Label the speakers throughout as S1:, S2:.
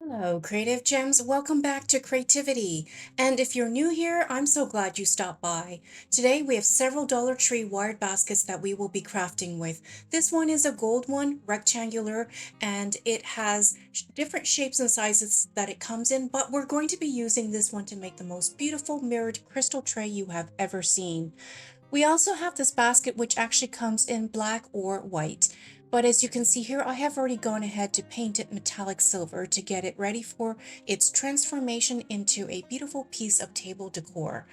S1: Hello, Creative Gems. Welcome back to Creativity. And if you're new here, I'm so glad you stopped by. Today we have several Dollar Tree wired baskets that we will be crafting with. This one is a gold one, rectangular, and it has different shapes and sizes that it comes in, but we're going to be using this one to make the most beautiful mirrored crystal tray you have ever seen. We also have this basket which actually comes in black or white. But as you can see here, I have already gone ahead to paint it metallic silver to get it ready for its transformation into a beautiful piece of table decor.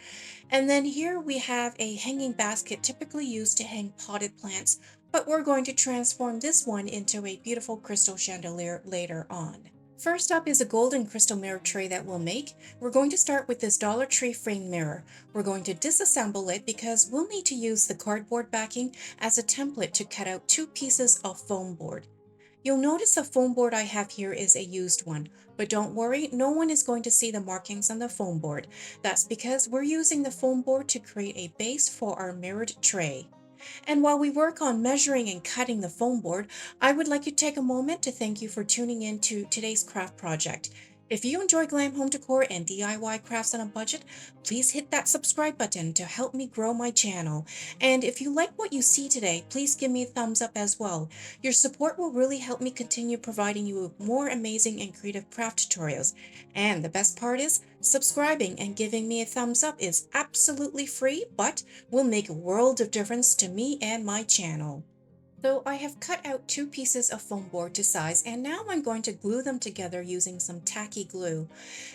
S1: And then here we have a hanging basket typically used to hang potted plants, but we're going to transform this one into a beautiful crystal chandelier later on. First up is a golden crystal mirror tray that we'll make. We're going to start with this Dollar Tree frame mirror. We're going to disassemble it because we'll need to use the cardboard backing as a template to cut out two pieces of foam board. You'll notice the foam board I have here is a used one, but don't worry, no one is going to see the markings on the foam board. That's because we're using the foam board to create a base for our mirrored tray. And while we work on measuring and cutting the foam board, I would like to take a moment to thank you for tuning in to today's craft project. If you enjoy glam home decor and DIY crafts on a budget, please hit that subscribe button to help me grow my channel. And if you like what you see today, please give me a thumbs up as well. Your support will really help me continue providing you with more amazing and creative craft tutorials. And the best part is, subscribing and giving me a thumbs up is absolutely free, but will make a world of difference to me and my channel. So I have cut out two pieces of foam board to size, and now I'm going to glue them together using some tacky glue.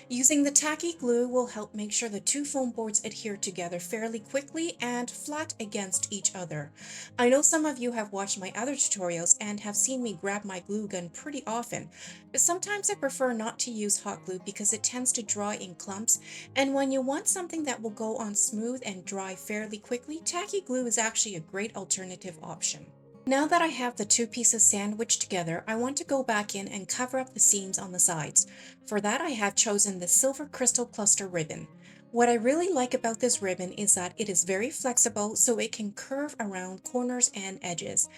S1: Using the tacky glue will help make sure the two foam boards adhere together fairly quickly and flat against each other. I know some of you have watched my other tutorials and have seen me grab my glue gun pretty often, but sometimes I prefer not to use hot glue because it tends to dry in clumps, and when you want something that will go on smooth and dry fairly quickly, tacky glue is actually a great alternative option. Now that I have the two pieces sandwiched together, I want to go back in and cover up the seams on the sides. For that, I have chosen the silver crystal cluster ribbon. What I really like about this ribbon is that it is very flexible, so it can curve around corners and edges,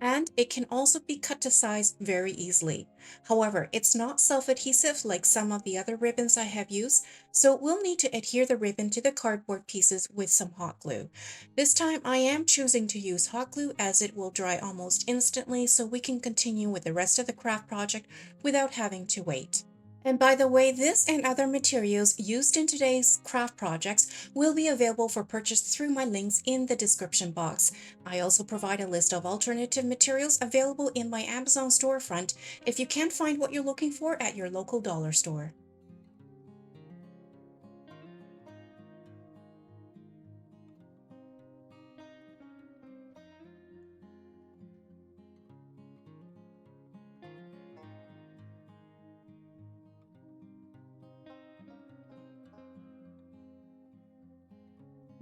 S1: and it can also be cut to size very easily. However, it's not self-adhesive like some of the other ribbons I have used, so we'll need to adhere the ribbon to the cardboard pieces with some hot glue. This time I am choosing to use hot glue as it will dry almost instantly, so we can continue with the rest of the craft project without having to wait. And by the way, this and other materials used in today's craft projects will be available for purchase through my links in the description box. I also provide a list of alternative materials available in my Amazon storefront if you can't find what you're looking for at your local dollar store.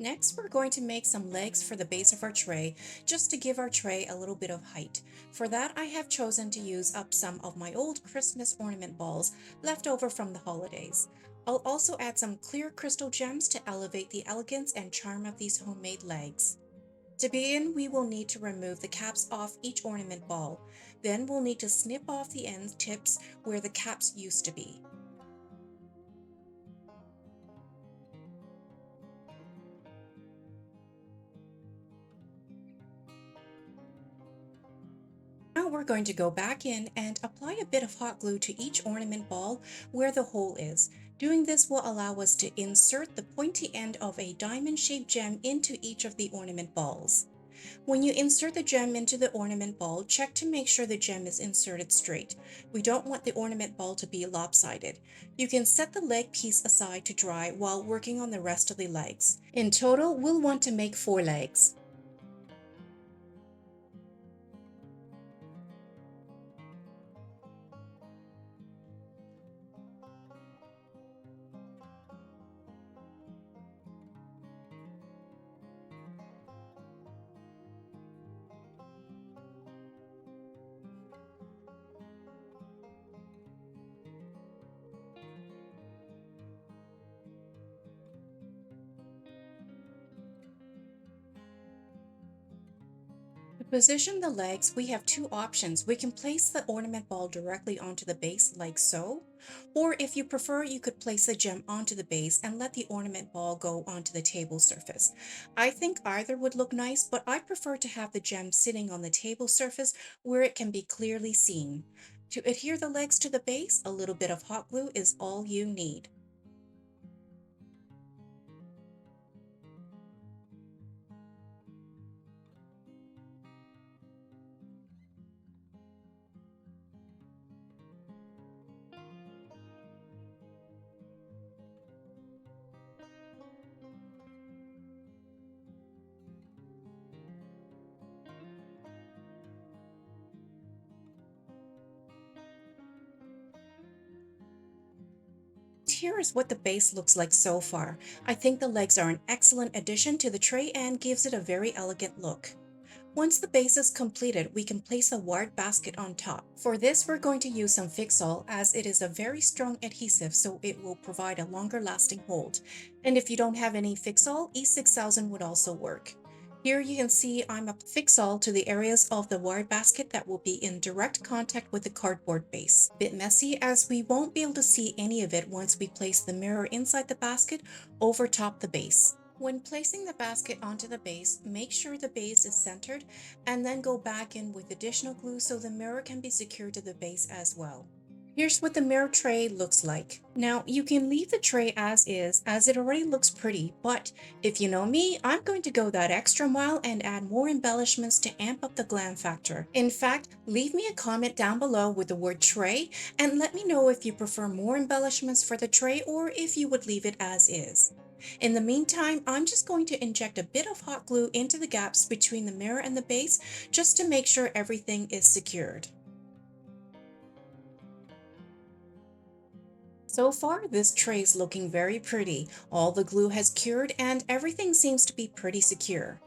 S1: Next, we're going to make some legs for the base of our tray, just to give our tray a little bit of height. For that, I have chosen to use up some of my old Christmas ornament balls left over from the holidays. I'll also add some clear crystal gems to elevate the elegance and charm of these homemade legs. To begin, we will need to remove the caps off each ornament ball. Then we'll need to snip off the end tips where the caps used to be. Now we're going to go back in and apply a bit of hot glue to each ornament ball where the hole is. Doing this will allow us to insert the pointy end of a diamond-shaped gem into each of the ornament balls. When you insert the gem into the ornament ball, check to make sure the gem is inserted straight. We don't want the ornament ball to be lopsided. You can set the leg piece aside to dry while working on the rest of the legs. In total, we'll want to make 4 legs. Position the legs, we have two options. We can place the ornament ball directly onto the base like so, or if you prefer, you could place the gem onto the base and let the ornament ball go onto the table surface. I think either would look nice, but I prefer to have the gem sitting on the table surface where it can be clearly seen. To adhere the legs to the base, a little bit of hot glue is all you need. Here is what the base looks like so far. I think the legs are an excellent addition to the tray and gives it a very elegant look. Once the base is completed, we can place a wired basket on top. For this, we're going to use some Fix-All as it is a very strong adhesive, so it will provide a longer lasting hold. And if you don't have any Fix-All, E6000 would also work. Here you can see I'm applying Fix-All to the areas of the wired basket that will be in direct contact with the cardboard base. A bit messy as we won't be able to see any of it once we place the mirror inside the basket over top the base. When placing the basket onto the base, make sure the base is centered and then go back in with additional glue so the mirror can be secured to the base as well. Here's what the mirror tray looks like. Now you can leave the tray as is as it already looks pretty, but if you know me, I'm going to go that extra mile and add more embellishments to amp up the glam factor. In fact, leave me a comment down below with the word tray and let me know if you prefer more embellishments for the tray or if you would leave it as is. In the meantime, I'm just going to inject a bit of hot glue into the gaps between the mirror and the base just to make sure everything is secured. So far, this tray is looking very pretty. All the glue has cured and everything seems to be pretty secure.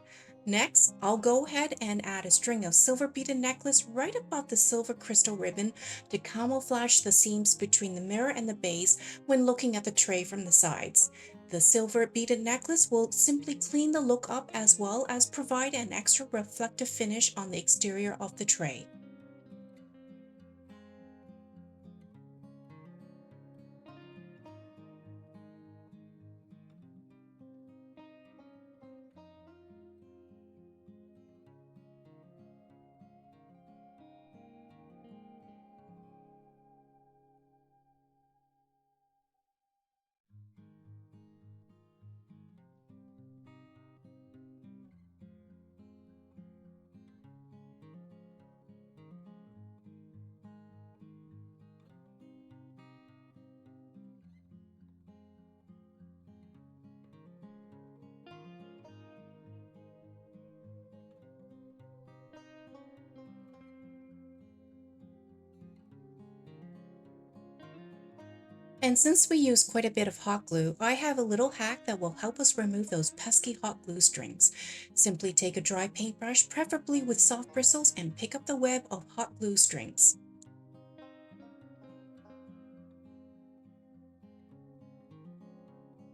S1: Next, I'll go ahead and add a string of silver beaded necklace right above the silver crystal ribbon to camouflage the seams between the mirror and the base when looking at the tray from the sides. The silver beaded necklace will simply clean the look up as well as provide an extra reflective finish on the exterior of the tray. And since we use quite a bit of hot glue, I have a little hack that will help us remove those pesky hot glue strings. Simply take a dry paintbrush, preferably with soft bristles, and pick up the web of hot glue strings.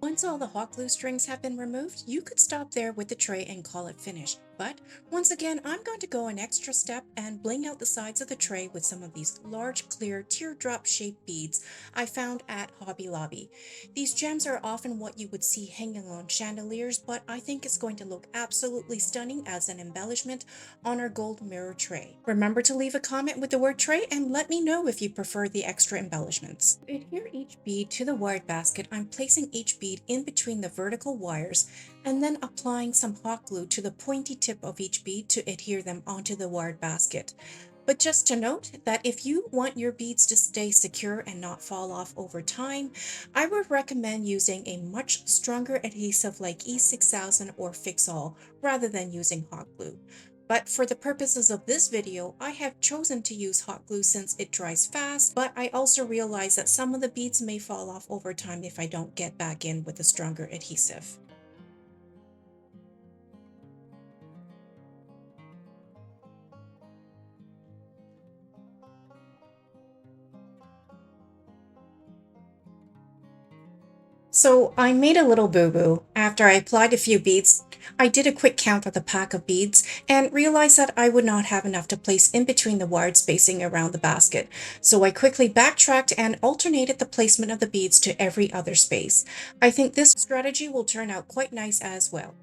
S1: Once all the hot glue strings have been removed, you could stop there with the tray and call it finished. But once again, I'm going to go an extra step and bling out the sides of the tray with some of these large, clear, teardrop shaped beads I found at Hobby Lobby. These gems are often what you would see hanging on chandeliers, but I think it's going to look absolutely stunning as an embellishment on our gold mirror tray. Remember to leave a comment with the word tray and let me know if you prefer the extra embellishments. To adhere each bead to the wired basket, I'm placing each bead in between the vertical wires and then applying some hot glue to the pointy tip of each bead to adhere them onto the wired basket. But just to note that if you want your beads to stay secure and not fall off over time, I would recommend using a much stronger adhesive like E6000 or Fix-All rather than using hot glue. But for the purposes of this video, I have chosen to use hot glue since it dries fast, but I also realize that some of the beads may fall off over time if I don't get back in with a stronger adhesive. So I made a little boo-boo. After I applied a few beads, I did a quick count of the pack of beads and realized that I would not have enough to place in between the wired spacing around the basket. So I quickly backtracked and alternated the placement of the beads to every other space. I think this strategy will turn out quite nice as well.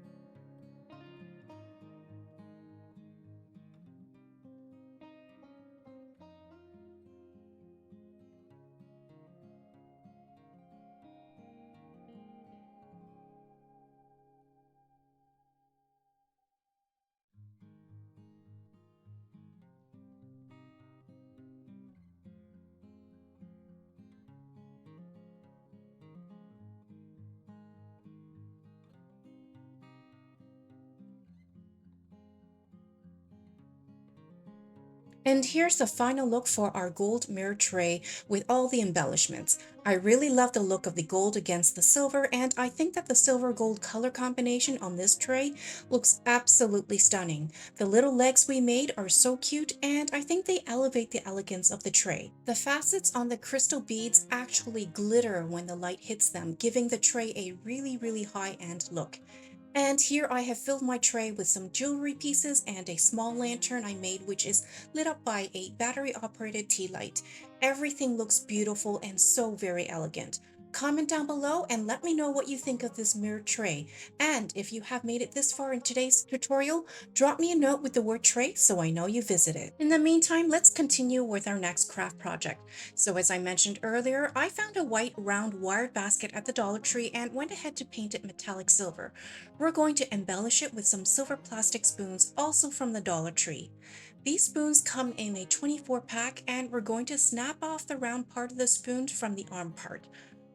S1: And here's the final look for our gold mirror tray with all the embellishments. I really love the look of the gold against the silver, and I think that the silver gold color combination on this tray looks absolutely stunning. The little legs we made are so cute, and I think they elevate the elegance of the tray. The facets on the crystal beads actually glitter when the light hits them, giving the tray a really high-end look. And here I have filled my tray with some jewelry pieces and a small lantern I made, which is lit up by a battery operated tea light. Everything looks beautiful and so very elegant. Comment down below and let me know what you think of this mirror tray. And if you have made it this far in today's tutorial, drop me a note with the word tray so I know you visited. In the meantime, let's continue with our next craft project. So as I mentioned earlier, I found a white round wired basket at the Dollar Tree and went ahead to paint it metallic silver. We're going to embellish it with some silver plastic spoons, also from the Dollar Tree. These spoons come in a 24 pack, and we're going to snap off the round part of the spoon from the arm part.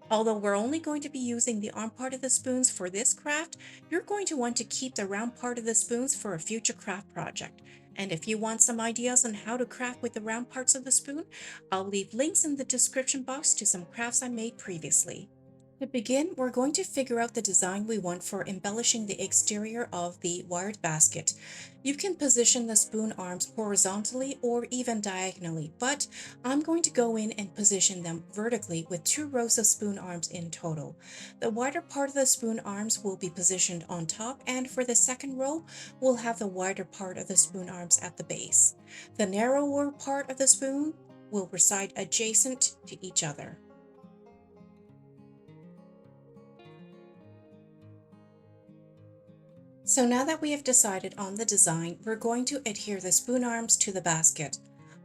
S1: Although we're only going to be using the arm part of the spoons for this craft, you're going to want to keep the round part of the spoons for a future craft project. And if you want some ideas on how to craft with the round parts of the spoon, I'll leave links in the description box to some crafts I made previously. To begin, we're going to figure out the design we want for embellishing the exterior of the wired basket. You can position the spoon arms horizontally or even diagonally, but I'm going to go in and position them vertically with 2 rows of spoon arms in total. The wider part of the spoon arms will be positioned on top, and for the second row, we'll have the wider part of the spoon arms at the base. The narrower part of the spoon will reside adjacent to each other. So now that we have decided on the design, we're going to adhere the spoon arms to the basket.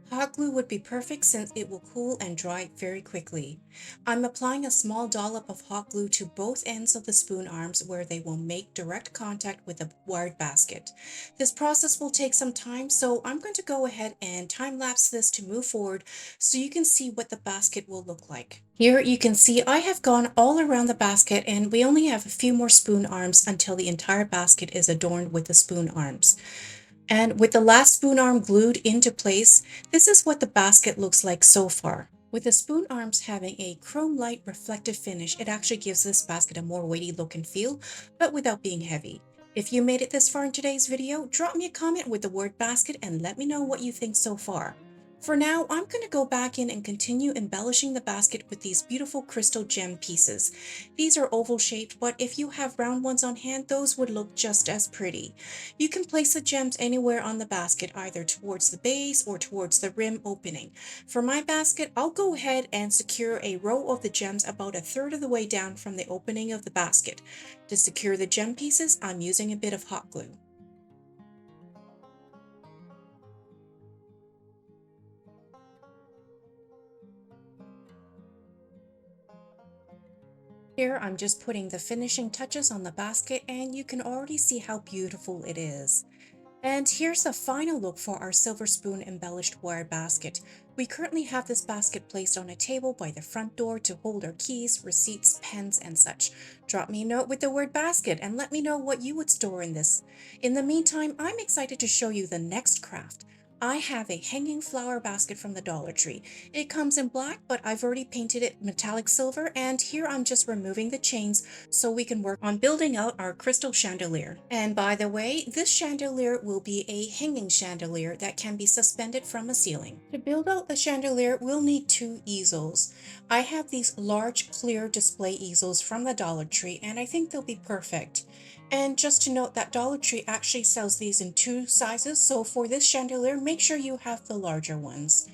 S1: Hot glue would be perfect since it will cool and dry very quickly. I'm applying a small dollop of hot glue to both ends of the spoon arms where they will make direct contact with the wired basket. This process will take some time, so I'm going to go ahead and time lapse this to move forward so you can see what the basket will look like. Here you can see I have gone all around the basket, and we only have a few more spoon arms until the entire basket is adorned with the spoon arms. And with the last spoon arm glued into place, this is what the basket looks like so far. With the spoon arms having a chrome light reflective finish, it actually gives this basket a more weighty look and feel, but without being heavy. If you made it this far in today's video, drop me a comment with the word basket and let me know what you think so far. For now, I'm going to go back in and continue embellishing the basket with these beautiful crystal gem pieces. These are oval shaped, but if you have round ones on hand, those would look just as pretty. You can place the gems anywhere on the basket, either towards the base or towards the rim opening. For my basket, I'll go ahead and secure a row of the gems about a third of the way down from the opening of the basket. To secure the gem pieces, I'm using a bit of hot glue. Here I'm just putting the finishing touches on the basket, and you can already see how beautiful it is. And here's the final look for our silver spoon embellished wire basket. We currently have this basket placed on a table by the front door to hold our keys, receipts, pens, and such. Drop me a note with the word basket and let me know what you would store in this. In the meantime, I'm excited to show you the next craft. I have a hanging flower basket from the Dollar Tree. It comes in black, but I've already painted it metallic silver, and here I'm just removing the chains so we can work on building out our crystal chandelier. And by the way, this chandelier will be a hanging chandelier that can be suspended from a ceiling. To build out the chandelier, we'll need two easels. I have these large clear display easels from the Dollar Tree, and I think they'll be perfect. And just to note that Dollar Tree actually sells these in two sizes, so for this chandelier, make sure you have the larger ones.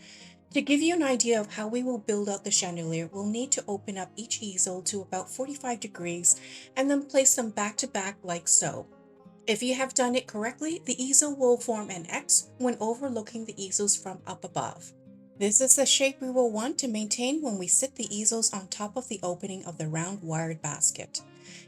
S1: To give you an idea of how we will build out the chandelier, we'll need to open up each easel to about 45 degrees and then place them back to back like so. If you have done it correctly, the easel will form an X when overlooking the easels from up above. This is the shape we will want to maintain when we sit the easels on top of the opening of the round wired basket.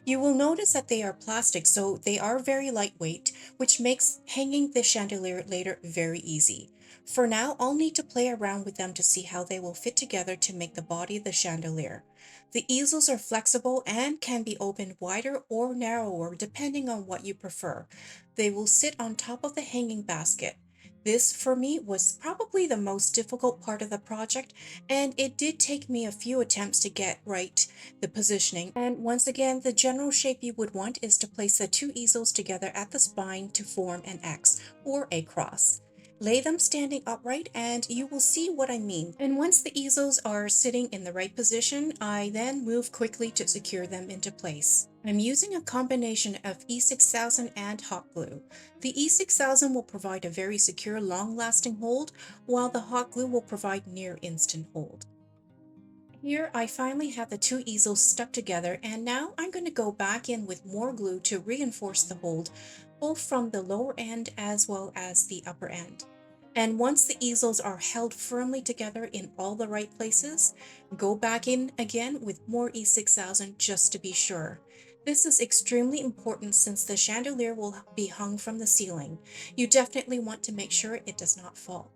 S1: You will notice that they are plastic, so they are very lightweight, which makes hanging the chandelier later very easy. For now, I'll need to play around with them to see how they will fit together to make the body of the chandelier. The easels are flexible and can be opened wider or narrower depending on what you prefer. They will sit on top of the hanging basket. This, for me, was probably the most difficult part of the project, and it did take me a few attempts to get right the positioning. And once again, the general shape you would want is to place the two easels together at the spine to form an X or a cross. Lay them standing upright and you will see what I mean. And once the easels are sitting in the right position, I then move quickly to secure them into place. I'm using a combination of E6000 and hot glue. The E6000 will provide a very secure, long-lasting hold, while the hot glue will provide near instant hold. Here I finally have the two easels stuck together, and now I'm going to go back in with more glue to reinforce the hold, both from the lower end as well as the upper end. And once the easels are held firmly together in all the right places, go back in again with more E6000 just to be sure. This is extremely important since the chandelier will be hung from the ceiling. You definitely want to make sure it does not fall.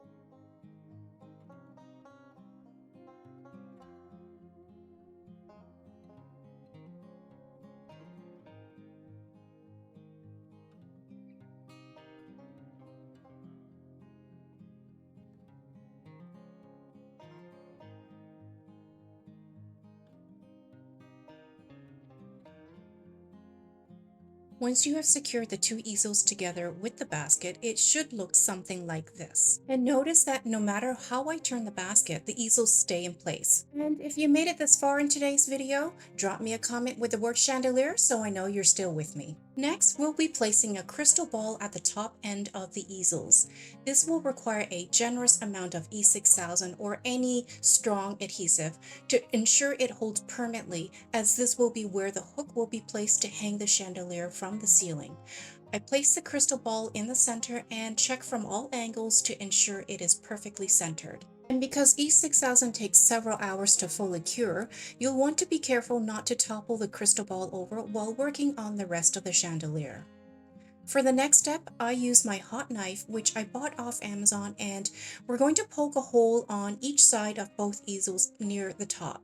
S1: Once you have secured the two easels together with the basket, it should look something like this. And notice that no matter how I turn the basket, the easels stay in place. And if you made it this far in today's video, drop me a comment with the word chandelier so I know you're still with me. Next, we'll be placing a crystal ball at the top end of the easels. This will require a generous amount of E6000 or any strong adhesive to ensure it holds permanently, as this will be where the hook will be placed to hang the chandelier from the ceiling. I place the crystal ball in the center and check from all angles to ensure it is perfectly centered. And because E6000 takes several hours to fully cure, you'll want to be careful not to topple the crystal ball over while working on the rest of the chandelier. For the next step, I use my hot knife, which I bought off Amazon, and we're going to poke a hole on each side of both easels near the top.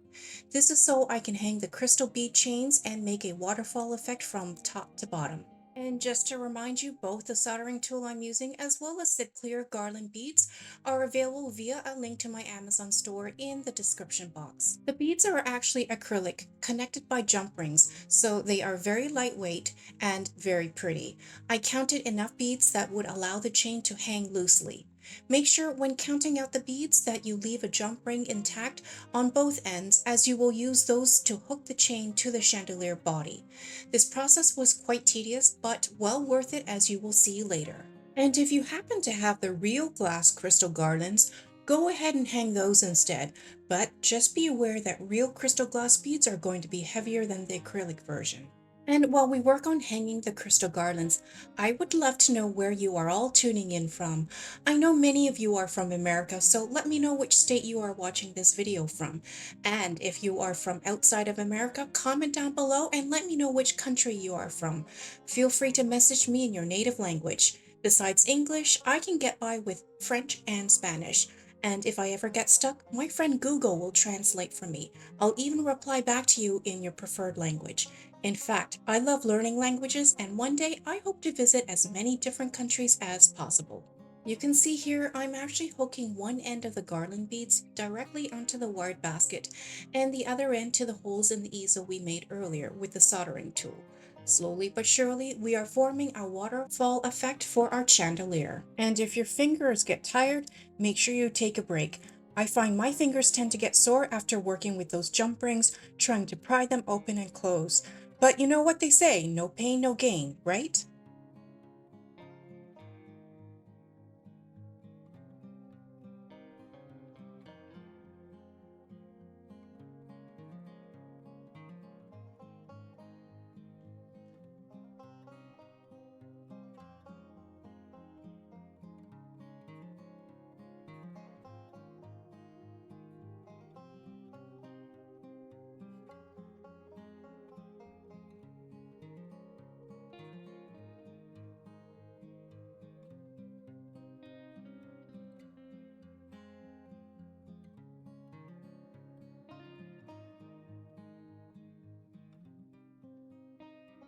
S1: This is so I can hang the crystal bead chains and make a waterfall effect from top to bottom. And just to remind you, both the soldering tool I'm using as well as the clear garland beads are available via a link to my Amazon store in the description box. The beads are actually acrylic, connected by jump rings, so they are very lightweight and very pretty. I counted enough beads that would allow the chain to hang loosely. Make sure when counting out the beads that you leave a jump ring intact on both ends, as you will use those to hook the chain to the chandelier body. This process was quite tedious, but well worth it, as you will see later. And if you happen to have the real glass crystal garlands, go ahead and hang those instead, but just be aware that real crystal glass beads are going to be heavier than the acrylic version. And while we work on hanging the crystal garlands, I would love to know where you are all tuning in from. I know many of you are from America, so let me know which state you are watching this video from. And if you are from outside of America, comment down below and let me know which country you are from. Feel free to message me in your native language. Besides English, I can get by with French and Spanish. And if I ever get stuck, my friend Google will translate for me. I'll even reply back to you in your preferred language. In fact, I love learning languages, and one day I hope to visit as many different countries as possible. You can see here I'm actually hooking one end of the garland beads directly onto the wired basket and the other end to the holes in the easel we made earlier with the soldering tool. Slowly but surely, we are forming our waterfall effect for our chandelier. And if your fingers get tired, make sure you take a break. I find my fingers tend to get sore after working with those jump rings, trying to pry them open and close. But you know what they say, no pain, no gain, right?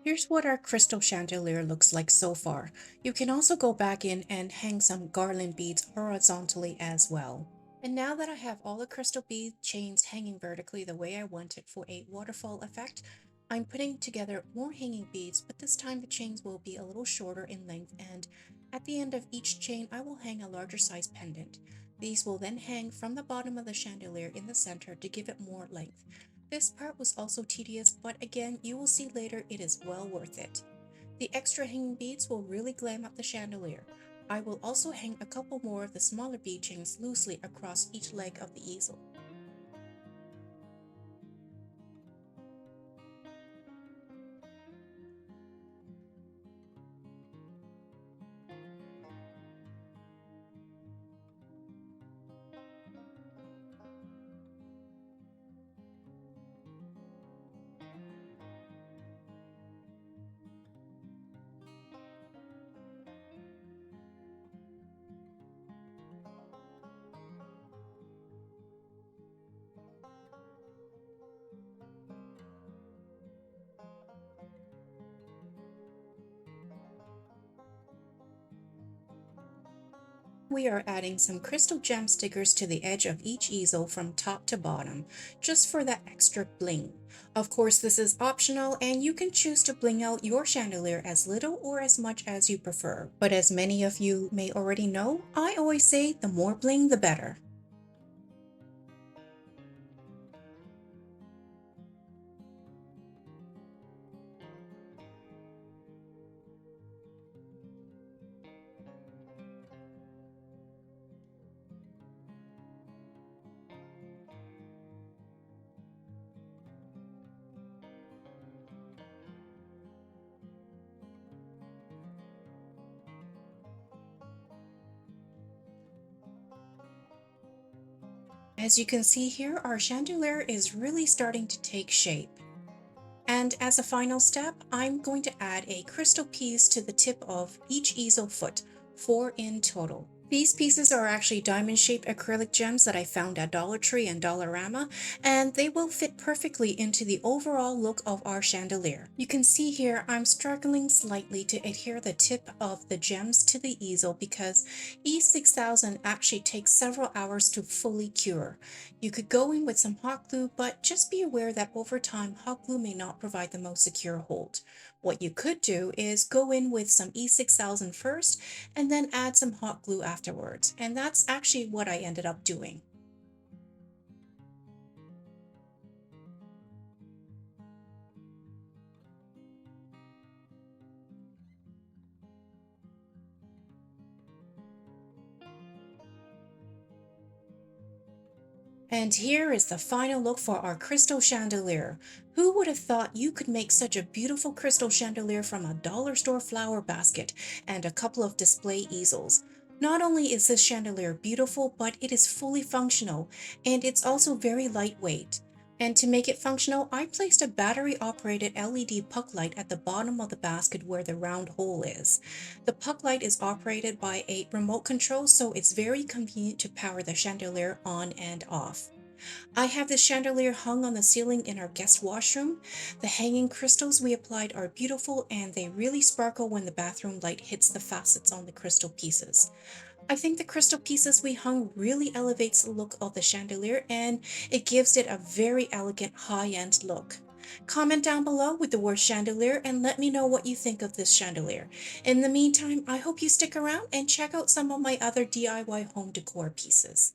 S1: Here's what our crystal chandelier looks like so far. You can also go back in and hang some garland beads horizontally as well. And now that I have all the crystal bead chains hanging vertically the way I want it for a waterfall effect, I'm putting together more hanging beads, but this time the chains will be a little shorter in length, and at the end of each chain I will hang a larger size pendant. These will then hang from the bottom of the chandelier in the center to give it more length. This part was also tedious, but again, you will see later it is well worth it. The extra hanging beads will really glam up the chandelier. I will also hang a couple more of the smaller bead chains loosely across each leg of the easel. We are adding some crystal gem stickers to the edge of each easel from top to bottom, just for that extra bling. Of course, this is optional and you can choose to bling out your chandelier as little or as much as you prefer. But as many of you may already know, I always say the more bling the better. As you can see here, our chandelier is really starting to take shape. And as a final step, I'm going to add a crystal piece to the tip of each easel foot, 4 in total. These pieces are actually diamond-shaped acrylic gems that I found at Dollar Tree and Dollarama, and they will fit perfectly into the overall look of our chandelier. You can see here I'm struggling slightly to adhere the tip of the gems to the easel because E6000 actually takes several hours to fully cure. You could go in with some hot glue, but just be aware that over time, hot glue may not provide the most secure hold. What you could do is go in with some E6000 first and then add some hot glue afterwards. And that's actually what I ended up doing. And here is the final look for our crystal chandelier. Who would have thought you could make such a beautiful crystal chandelier from a dollar store flower basket and a couple of display easels? Not only is this chandelier beautiful, but it is fully functional, and it's also very lightweight. And to make it functional, I placed a battery-operated LED puck light at the bottom of the basket where the round hole is. The puck light is operated by a remote control, so it's very convenient to power the chandelier on and off. I have the chandelier hung on the ceiling in our guest washroom. The hanging crystals we applied are beautiful and they really sparkle when the bathroom light hits the facets on the crystal pieces. I think the crystal pieces we hung really elevates the look of the chandelier and it gives it a very elegant high-end look. Comment down below with the word chandelier and let me know what you think of this chandelier. In the meantime, I hope you stick around and check out some of my other DIY home decor pieces.